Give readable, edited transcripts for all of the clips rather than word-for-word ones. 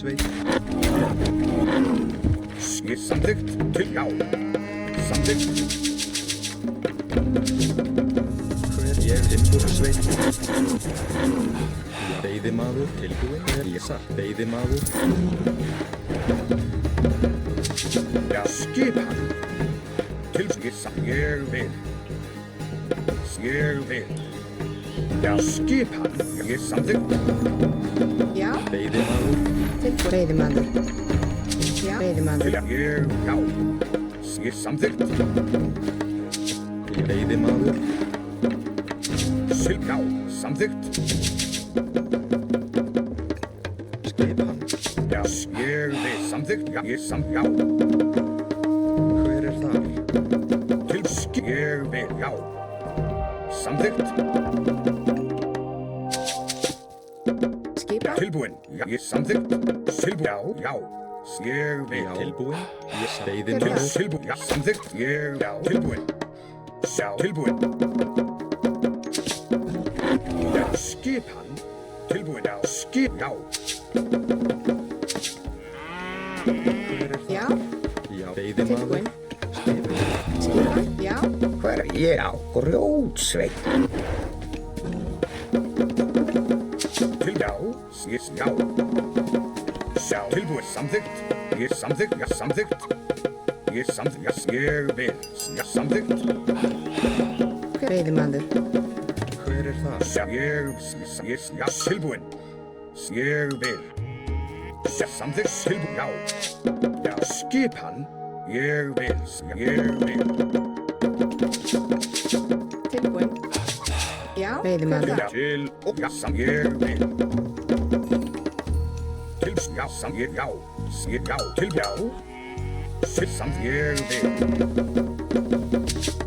Timbursveit. Samþykkt til já. Samþykkt. Hver ég Timbursveit. Veiðimaður tilbúinn ég satt. Veiðimaður. Já, skipan. Til ég vil. Ég vil. Já, skipan. Ég samþykkt. Já. Veiðimaður. Tilbúinn. Veiðimaður. Já. Veiðimaður. Já. Ég samþykkt. Veiðimaður. Já, samþykkt. Skipan. Já, ég vil. Samþykkt. Já, ég já. Hver þar? Til ég vil. Já. Samþykkt. Skipan. Tilbúinn. Já, ég samþykkt. Tilbúinn. Já. Ég vil. Tilbúinn. Ég Hver veiðimaður. það? Tilbúinn. Já, samþykkt. Ég já. Tilbúinn. Já, tilbúinn. Já, skipan. Tilbúinn. Já, já. Já. Já, veiðimaður. Tilbúinn. Skipan. Já. Hver ég á grjótsveit. Til já. Ég já. Já, tilbúinn. Samþykkt. Ég samþykkt. Já, samþykkt. Ég samþykkt. Já, ég vil. Já, samþykkt. Hver veiðimaður. Hver það? Já, ég já, tilbúinn. Ég vil. Já, samþykkt. Tilbúinn. Já. Já, skipan. Ég vil. Ég vil. Tilbúinn. Já. Veiðimaður. Já, til og já, ég vil. Til já, ég já. Já, til já. Ég vil.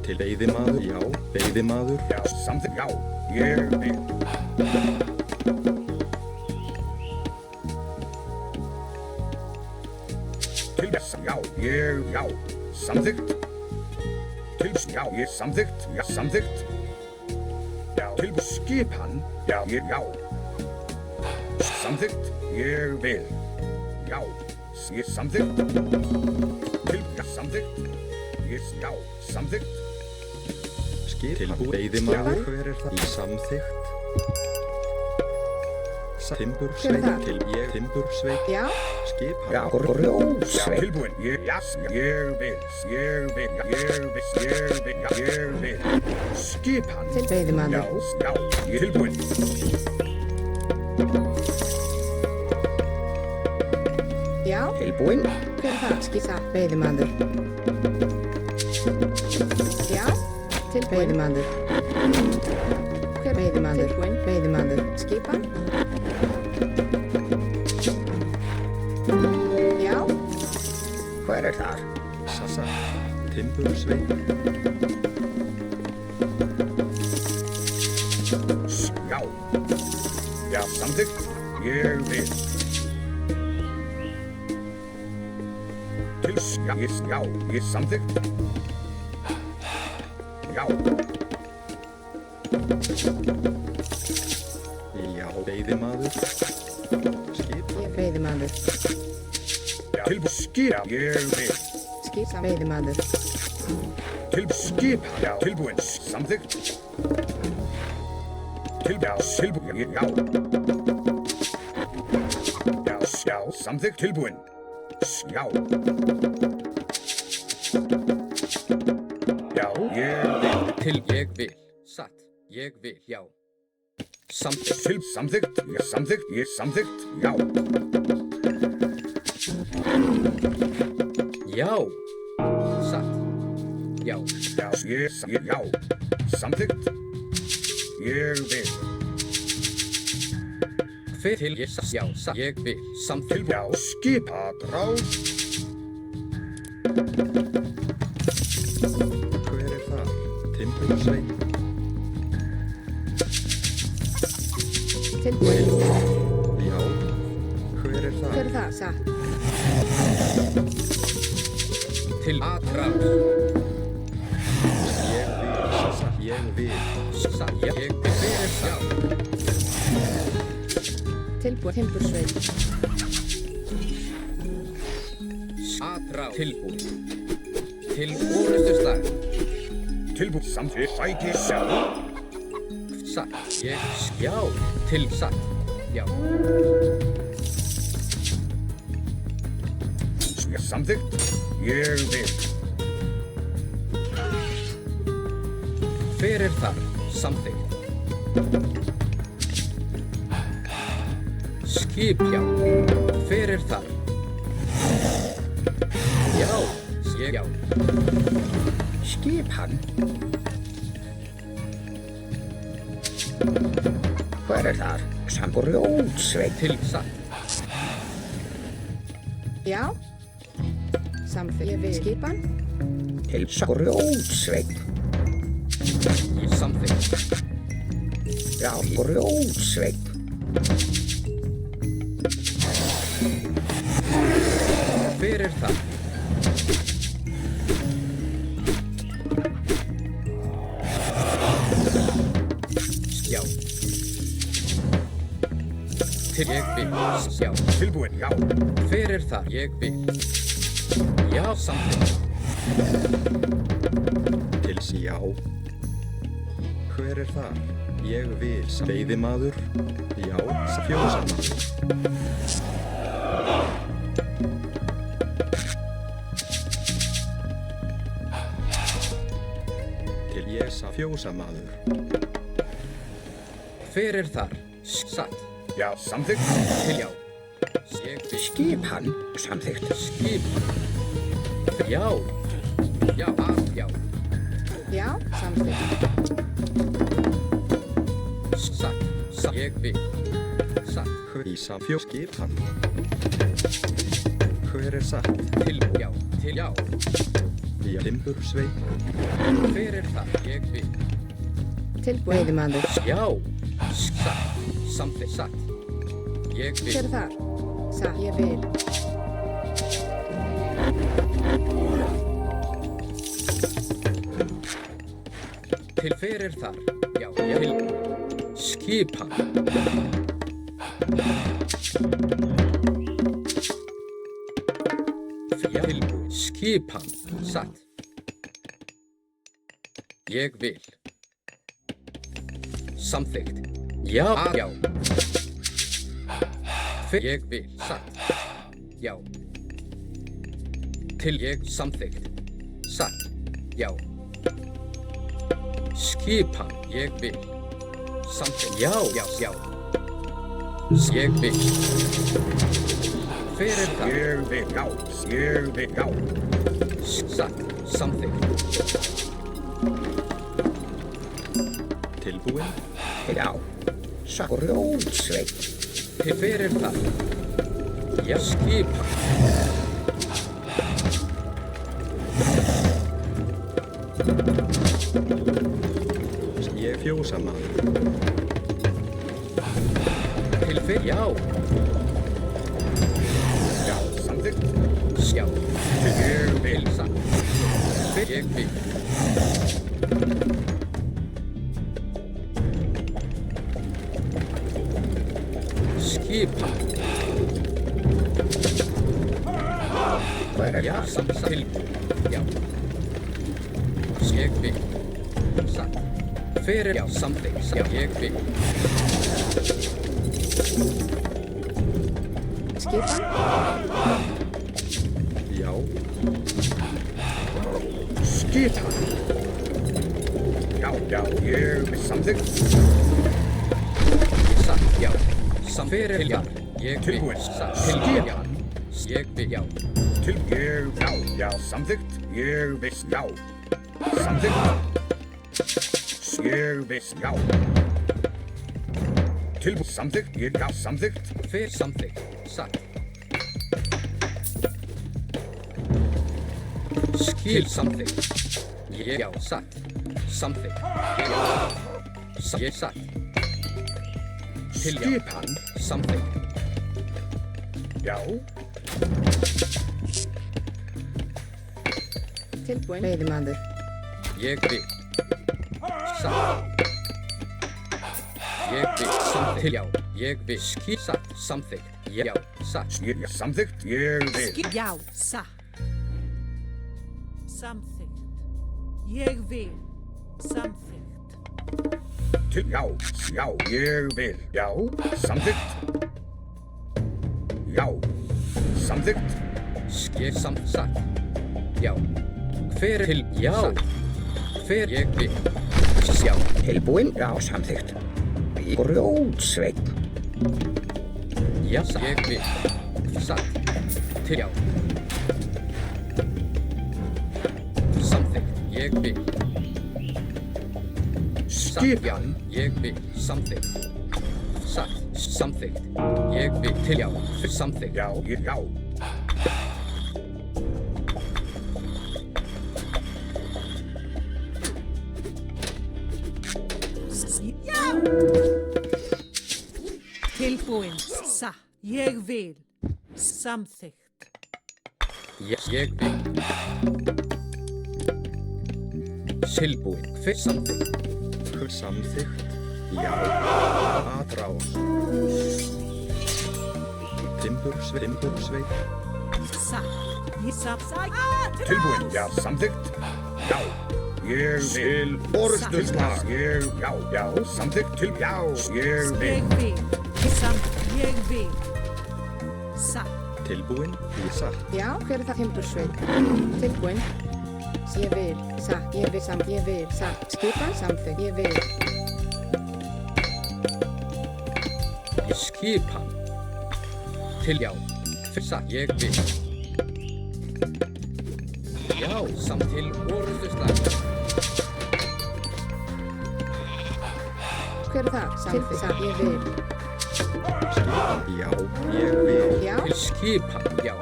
Til veiðimaður. Já, veiðimaður. Já, samþykkt. Já, ég vil. Til já, ég já. Samþykkt. Til já, ég samþykkt. Já, samþykkt. Já, til skipan. Já, ég já. Samþykkt. Ég vil. Já, ég samþykkt. Til já, samþykkt. Ég já, samþykkt. Tilbúinn. Veiðimaður. Hver það? Í samþykkt. Timbursveit. Hver er það? Til ég Timbursveit. Já. Skipan. Já, grjótsveit. Tilbúinn. Ég vil. Ég vil. Ég vil. Skipan. Til veiðimaður. Já, ég tilbúinn. Já. Tilbúinn. Hver það? Skisa. Veiðimaður. Já. Til veiðimaður. Hver veiðimaður? Tilbúinn. Veiðimaður. Skipan. Já. Hver þar? Sassa. Timbursveit. Já. Já, samþykkt. Ég vil. Til já, ég samþykkt. Já. Já, veiðimaður. Skipan. Ég veiðimaður. Já, til skip. Ég vil. Skisa. Veiðimaður. Til skip. Já, tilbúinn. Samþykkt. Til já, tilbúinn. Já. Já, samþykkt. Tilbúinn. Já. Já, ég vil. Til ég vil. Satt. Ég vil. Já. Samþykkt. Til samþykkt. Ég samþykkt. Ég samþykkt. Já. Já. Satt. Já. Já, já. Samþykkt. Ég vil. Hver til ég satt. Já. Satt. Ég vil. Samþykkt. Já, skipa grás. Hver það? Timbursveit. Tilbúinn. Já. Hver það? Hver það? Satt. Til atrás. Ég vil. Sassa. Ég vil. Satt. Ég vil. Hver já. Tilbúinn. Timbursveit. Þrá. Tilbúin. Til ofustu slag. Tilbúið samþykkt. Sæti sjá. Satt. Ég já. Til satt. Já. Samþykkt. Ég vil. Hver þar? Samþykkt. Skip, já. Hver þar? Já. Ég, já. Skipan. Hver þar? Samgrjótsveit. Til satt. Já. Samþykkt. Ég vil. Skipan. Til samgrjótsveit. Ég samþykkt. Já, grjótsveit. Hver þar? Já. Til ég vil. Já. Tilbúin, já. Hver þar? Ég vil. Já, samþykkt. Til já. Hver þar? Ég vil. Veiðimaður. Já. Fjósamaður. Til ég fjósamaður. Hver þar? Satt. Já, samþykkt. Til já. Ég vil. Skipan. Samþykkt. Skip. Já. Já, já. Já. Samþykkt. Satt. Satt. Ég vil. Satt. Ísa fjóskipan. Hver satt? Til já. Til já. Já. Timbursveit. Hver þar? Ég vil. Tilbúin. Veiðimaður. Já. Satt. Samþykkt. Satt. Ég vil. Hver þar? Satt. Ég vil. Til hver þar? Já. Ég vil. Skipan. Já. Tilbúin. Skipan. Satt. Ég vil. Samþykkt. Já. Já. Ég vil. Satt. Já. Til ég samþykkt. Satt. Já. Skipan. Ég vil. Samþykkt. Já. Já. Já. Ég vil. Hver það? Ég vil, já. Ég vil, já. Satt. Samþykkt. Tilbúin. Já. Grjótsveit. Til hver það? Já. Skipan. Ég fjósamaður. Til hver? Já. Já, samþykkt. Já. Ég vil. Til satt. Hver ég vil. Skipan. Hver Já, samt tilbúin. Já. Ég vil. Satt. Hver já, samþykkt. Já, ég vil. Skipan. Já. Skipan. Já, já. Ég vil samþykkt. Satt, já. Hver já, ég vil. Tilbúin. Satt, til já. Ég vil, já. Til ég, já, já, samþykkt. Ég viss, já. Samþykkt. Ég viss, já. Tilbúin, samþykkt. Ég, já, samþykkt. Hver samþykkt. Satt. Skil samþykkt. Ég, já, satt. Samþykkt. Ég satt. Til já. Skipan. Samþykkt. Já. Tilbúin. Veiðimaður. Ég vil. Satt. Ég vil. Samþykkt. Til já. Ég vil. Skil satt. Samþykkt. Já. Satt. Ég, samþykkt. Ég vil. Já, satt. Samþykkt. Ég vil. Samþykkt. Já, já, ég vil. Já, samþykkt. Já, samþykkt. Satt. Já. Hver til, já. Hver ég vil. Sjá. Tilbúin? Já, samþykkt. Grjótsveinn. Já, ég vil. Satt. Til, já. Samþykkt. Ég vil. Skipan. Ég vil. Samþykkt. Satt. Samþykkt. Ég vil. Til, já. Samþykkt. Já, já. Já! Tilbúin. Satt. Ég vil. Samþykkt. Ég vil. Tilbúin. Hver samþykkt? Samþykkt. Já. Aðrás. Timbursveit. Satt. Ég samþykkt. Tilbúin? Já, samþykkt. Já. Ég vil orustuslag. Já, já, samþykkt til, já, ég vil. Ég vil. Ég vil. Satt. Tilbúin. Satt. Já, hver er það? Timbursveit. Tilbúin. Ég vil. Satt. Ég vil. Samt. Ég vil. Satt. Skipan. Samþykkt. Ég vil. Skipan. Til, já. Satt. Ég vil. Já, samt til orustuslag. Hver er það? Samþykkt. Satt. Ég vil. Já, ég vil. Já. Til skipan, já.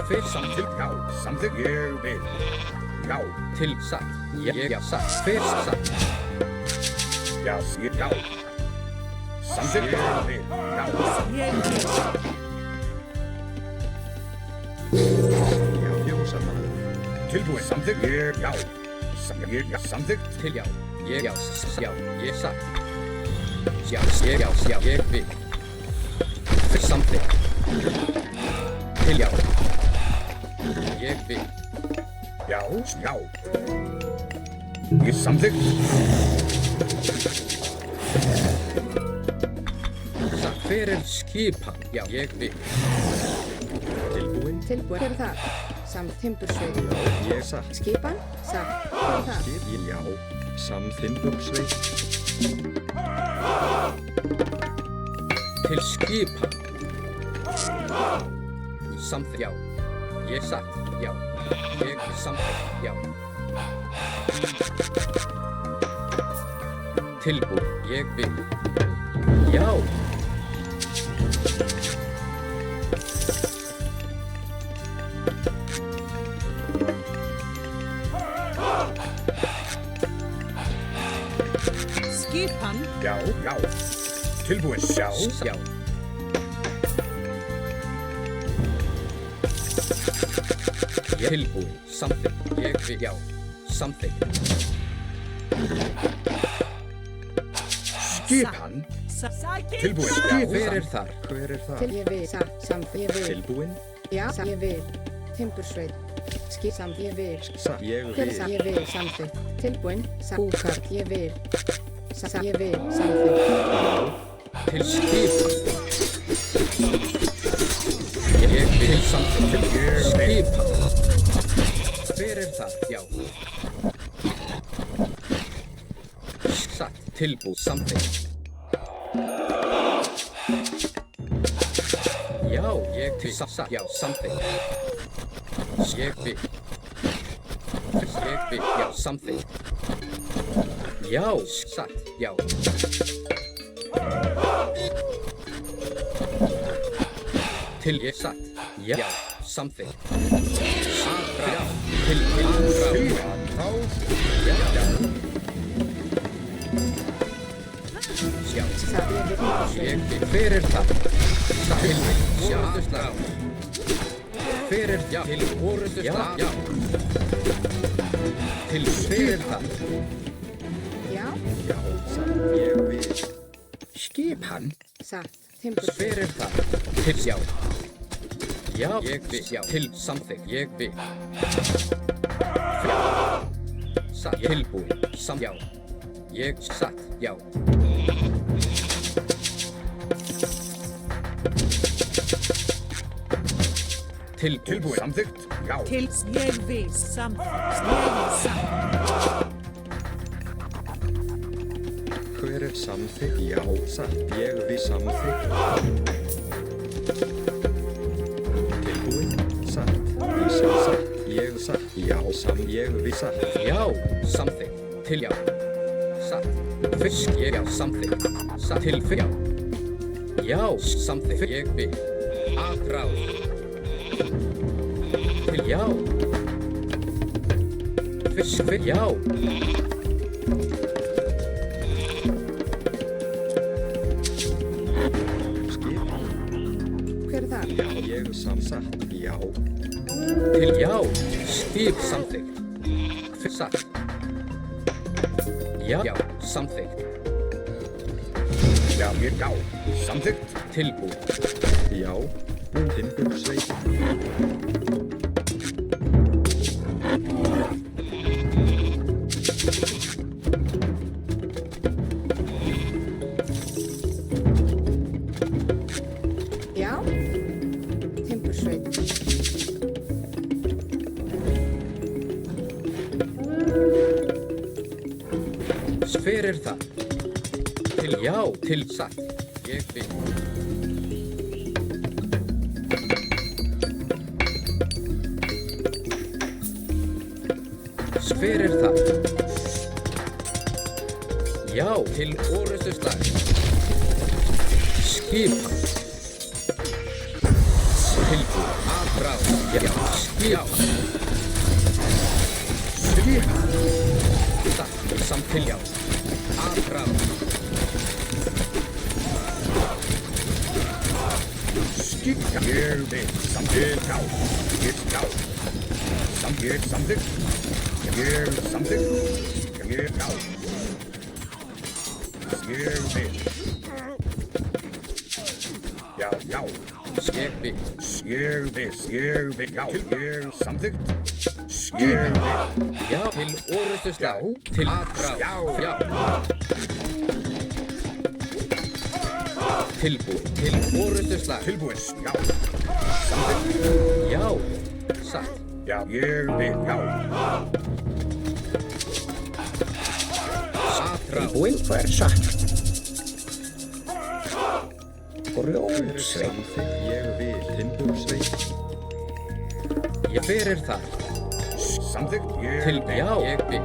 Hver samþykkt? Já, samþykkt, ég vil. Já, Til satt. Já, satt. Hver satt? já, já. Samþykkt, ég vil. Já, Ég vil. Já, fjósamaður. tilbúin, samþykkt, ég, já. Samþykkt, Til, já. Já, ég satt. Já, ég vil. Hver samþykkt? Til, já. Ég vil. já, já. Ég samþykkt, Satt. Hver er skipan? Já, ég vil. Tilbúin. Tilbúin. Hver er það? Samt. Timbursveit. Ég satt. Skipan. Satt. Hver er það? Já. Samþimbursveit. Til skipan. Samþykkt, já. Ég satt, já. Ég vil samþykkt, já. Tilbúin, ég vil. Já. Skipan. já, já. Tilbúin, já. Já. Tilbúin, samþykkt, ég vil, já. Samþykkt. Skipan, Satt. tilbúin, já. Hver er þar? Hver er það? Til. Ég vil. Satt. Samt. Ég vil. Tilbúin. Já. Satt. Ég vil. Timbursveit. Skip. Samt. Ég vil. Satt. Ég Hver er það? vil. Ég vil. Samþykkt. Tilbúin. Satt. Búkart. Ég vil. Satt. Ég vil. Samþykkt. Til skipan. Ég vil samþykkt. Skipan. Hver er þar? Já. Satt. Tilbúin, samþykkt. Já, ég til satt, já, samþykkt. Ég vil. Ég vil, já, samþykkt. Já, satt, já. Til ég satt, já, samþykkt. Satt, já, til frá. Já, já. Satt. Ég vil. Ég vil, hver er það? Til orustuslag. Hver er, já, til orustuslag. Já, til hver er það? Já. Já, satt. Ég vil. Skipan, Satt. Timbursveit. Hver er það? Til, já. Já, ég vil. Já, til samþykkt. Ég vil. Já. Satt. Tilbúin. Já. Ég satt. Já. Tilbúið. Samþykkt. Já. Til ég vil samþykkt. Ég vil satt. Hver er samþykkt? Já, satt. Ég við samþykkt. Tilbúin. Satt. Í satt. Ég satt. Já, ég við satt. Já, samþykkt. Til já. Satt. Fisk. Ég já, samþykkt. Satt. Til já. Já, samþykkt. Ég vil. Atráð. Til já. Fisk. Já. Skipan. Hver er það? Já, ég samsatt. Já. Til já. Skip samþykkt. Satt. Já. Já, samþykkt. Já. Já. Samþykkt. Tilbúin. Já. Timbursveit. Já. Timbursveit. Hver er það? Til já. Til satt. Ég vil. Hver er það? Já, til orustu slag. Skipan. Tilbúin. Atráð. Já, skipan. Skipan. Satt. Samt til já. Atráð. Skipan. Ég vil. Samþykkt. Já. Ég já. Samþykkt. Ég samþykkt. Ég já. Ég vil. Já. Já. Ég vil. Ég vil. Ég vil. Já. Ég samþykkt. Ég vil. Já, til orustu slag. Til atráð. Já. Tilbúin. Til orustu slag. Tilbúið. Já. Samþykkt. Já. Satt. Já. Ég vil. Já. Atráð. Hver er satt? Hver er Grjótsveit. samþykkt? Ég við timbursveit. Ég fer það. Samþykkt. Ég Til vil. já. Ég vil.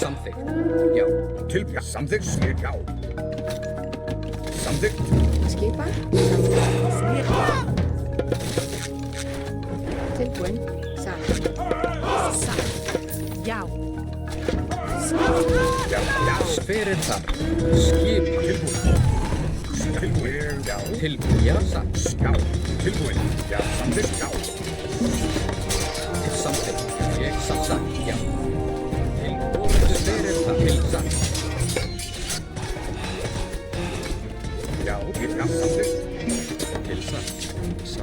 Samþykkt. Já. Til já. Samþykkt. Ég já. Samþykkt. Skipan. Tilbúin. Satt. Satt. Já. Já. Já. Fer það. Skipan. Tilbúið. Tilbúið. Já. Til já. Satt. Já. Tilbúið. Já. Samþykkt. Já. Til samþykkt. Ég satt. Já. Til orustu fer það. Til satt. Já. Ég já. Samþykkt. Til satt.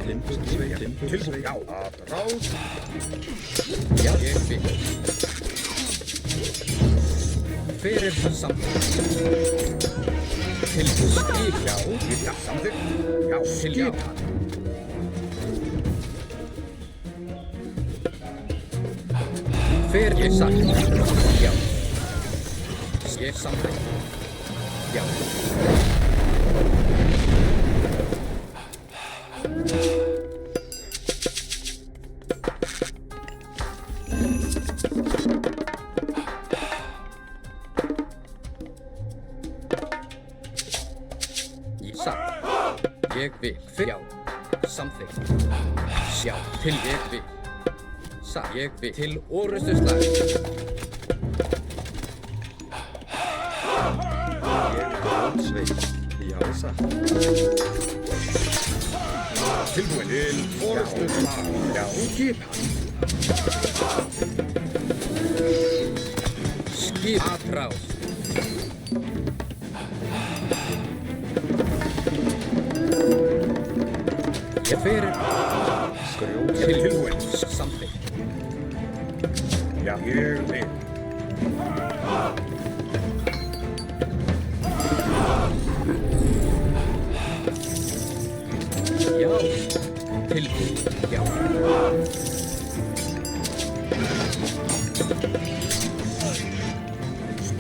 Timbursveit. Tilbúið. Timbursveit. Já. Atráð. Já. Ég vil. Fer það samþykkt. Til skip. Já. Ég já. Samþykkt. Já. Til já. Fer ég satt. Já. Ég samþykkt. Já. Ég satt. Ég vil. Já. Samþykkt. Sjá. Til ég vil. Satt. Ég vil. Til orustu slag. Grjótsveit. Já, satt. Tilbúið. Til orustu slag. Já. Skipan. Skip. Atráð. Ég fyrir Skrjót. Ég er tilbúinn. samþykkt. Já, ég vil. Já, tilbúið. Já,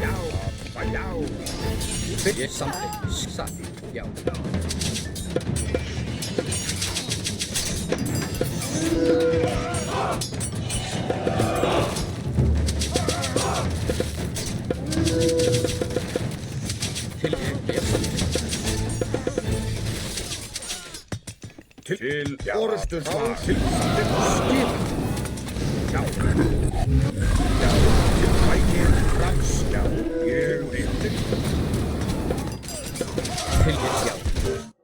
Já, já. ég samþykkt. Satt. Já, ég samþykkt. Til, já. Orustu svar. Til samþykkt. Skip. Já. Já, til fækir. Strax. Já, ég vil. Til ég, já.